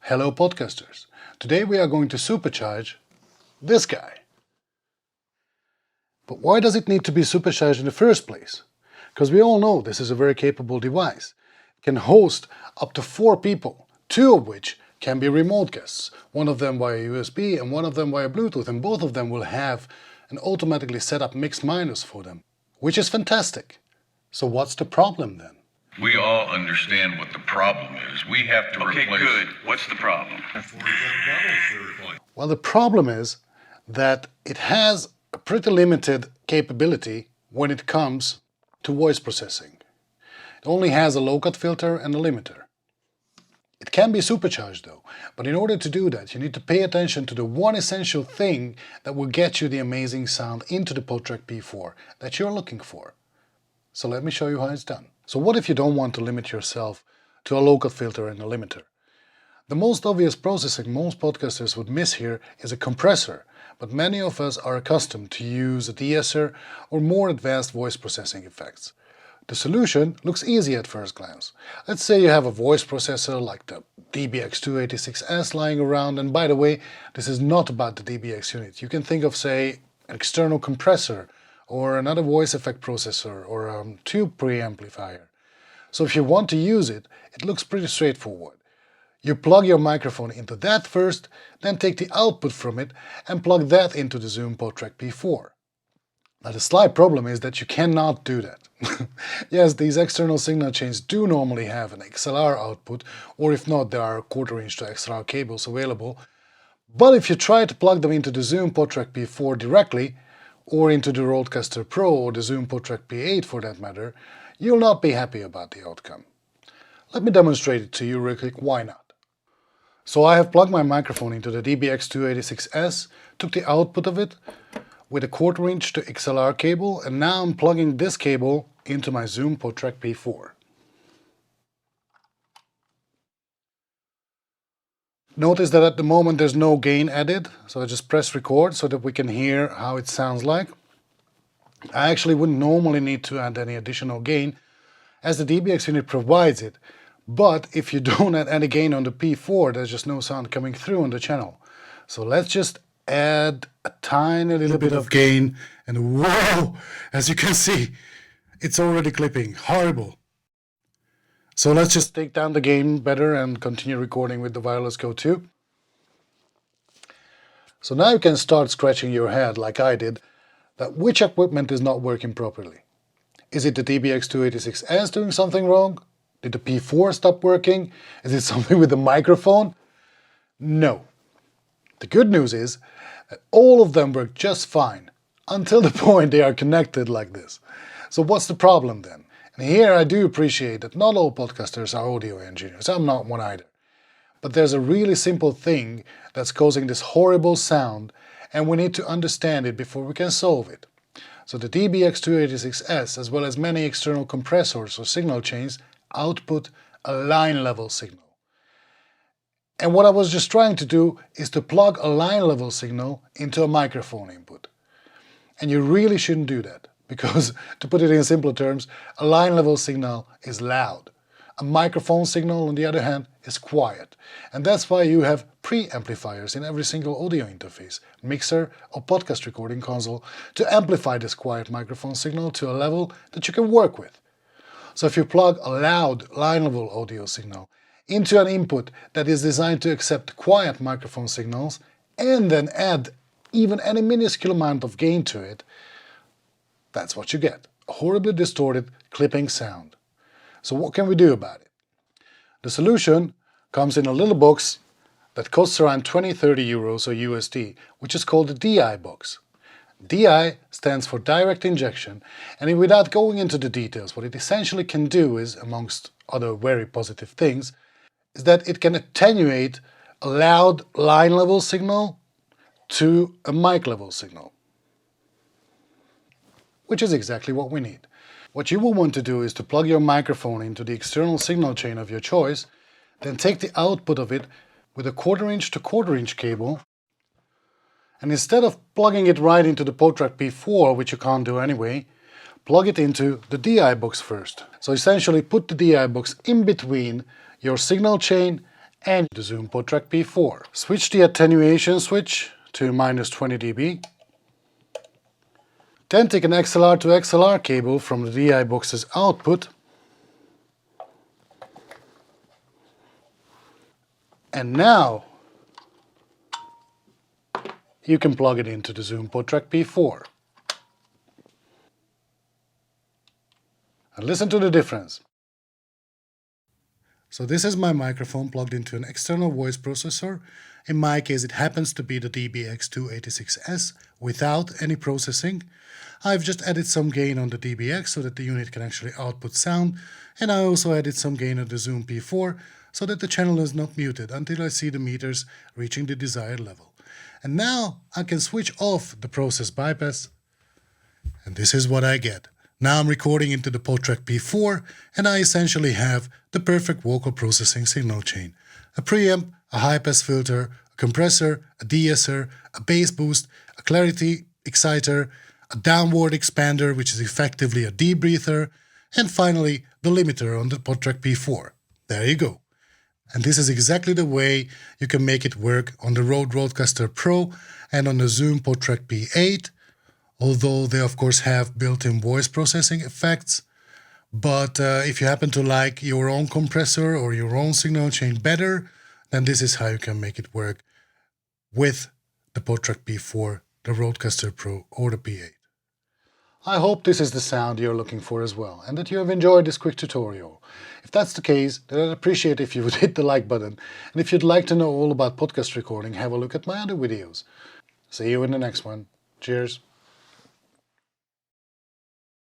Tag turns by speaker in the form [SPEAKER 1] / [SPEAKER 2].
[SPEAKER 1] Hello podcasters! Today we are going to supercharge this guy. But why does it need to be supercharged in the first place? Because we all know this is a very capable device. It can host up to 4 people, 2 of which can be remote guests, one of them via USB and one of them via Bluetooth, and both of them will have an automatically set up mixed minus for them, which is fantastic. So what's the problem then?
[SPEAKER 2] We all understand what the problem is. We have to replace...
[SPEAKER 3] Okay, good. What's the problem?
[SPEAKER 1] Well, the problem is that it has a pretty limited capability when it comes to voice processing. It only has a low-cut filter and a limiter. It can be supercharged though, but in order to do that you need to pay attention to the one essential thing that will get you the amazing sound into the Podtrak P4 that you're looking for. So let me show you how it's done. So what if you don't want to limit yourself to a low-cut filter and a limiter? The most obvious processing most podcasters would miss here is a compressor, but many of us are accustomed to use a de-esser or more advanced voice processing effects. The solution looks easy at first glance. Let's say you have a voice processor like the DBX286S lying around, and by the way, this is not about the DBX unit. You can think of, say, an external compressor or another voice effect processor or a tube preamplifier. So if you want to use it, it looks pretty straightforward. You plug your microphone into that first, then take the output from it and plug that into the Zoom Podtrak P4. Now the slight problem is that you cannot do that. Yes, these external signal chains do normally have an XLR output, or if not, there are 1/4 inch to XLR cables available. But if you try to plug them into the Zoom Podtrak P4 directly, or into the RodeCaster Pro or the Zoom Podtrak P8 for that matter, you'll not be happy about the outcome. Let me demonstrate it to you real quick, why not? So I have plugged my microphone into the DBX286S, took the output of it with a 1/4 inch to XLR cable, and now I'm plugging this cable into my Zoom Podtrak P4. Notice that at the moment there's no gain added, so I just press record so that we can hear how it sounds like. I actually wouldn't normally need to add any additional gain, as the DBX unit provides it, but if you don't add any gain on the P4, there's just no sound coming through on the channel. So let's just add a tiny little bit of gain, and whoa! As you can see, it's already clipping. Horrible! So let's just take down the gain better and continue recording with the wireless Go 2. So now you can start scratching your head, like I did, that which equipment is not working properly. Is it the DBX286S doing something wrong? Did the P4 stop working? Is it something with the microphone? No. The good news is that all of them work just fine, until the point they are connected like this. So what's the problem then? And here I do appreciate that not all podcasters are audio engineers, I'm not one either. But there's a really simple thing that's causing this horrible sound, and we need to understand it before we can solve it. So the DBX286S, as well as many external compressors or signal chains, output a line level signal. And what I was just trying to do is to plug a line level signal into a microphone input. And you really shouldn't do that. Because, to put it in simpler terms, a line level signal is loud. A microphone signal, on the other hand, is quiet. And that's why you have preamplifiers in every single audio interface, mixer or podcast recording console, to amplify this quiet microphone signal to a level that you can work with. So if you plug a loud line level audio signal into an input that is designed to accept quiet microphone signals, and then add even any minuscule amount of gain to it, that's what you get, a horribly distorted, clipping sound. So what can we do about it? The solution comes in a little box that costs around 20-30 euros or USD, which is called the DI box. DI stands for direct injection, and without going into the details, what it essentially can do is, amongst other very positive things, is that it can attenuate a loud line level signal to a mic level signal, which is exactly what we need. What you will want to do is to plug your microphone into the external signal chain of your choice, then take the output of it with a 1/4 inch to 1/4 inch cable, and instead of plugging it right into the Podtrak P4, which you can't do anyway, plug it into the DI box first. So essentially put the DI box in between your signal chain and the Zoom Podtrak P4. Switch the attenuation switch to -20 dB. Then take an XLR to XLR cable from the DI box's output and now you can plug it into the Zoom Podtrak P4. And listen to the difference. So this is my microphone plugged into an external voice processor. In my case it happens to be the DBX286S without any processing. I've just added some gain on the DBX so that the unit can actually output sound, and I also added some gain on the Zoom P4 so that the channel is not muted until I see the meters reaching the desired level. And now I can switch off the process bypass, and this is what I get. Now I'm recording into the Podtrak P4, and I essentially have the perfect vocal processing signal chain. A preamp, a high-pass filter, a compressor, a de-esser, a bass boost, a clarity exciter, a downward expander, which is effectively a debreather, and finally the limiter on the Podtrak P4. There you go. And this is exactly the way you can make it work on the Røde RodeCaster Pro and on the Zoom Podtrak P8, although they of course have built-in voice processing effects. But if you happen to like your own compressor or your own signal chain better, then this is how you can make it work with the Podtrak P4, the RodeCaster Pro or the P8. I hope this is the sound you're looking for as well, and that you have enjoyed this quick tutorial. If that's the case, then I'd appreciate if you would hit the like button, and if you'd like to know all about podcast recording, have a look at my other videos. See you in the next one. Cheers.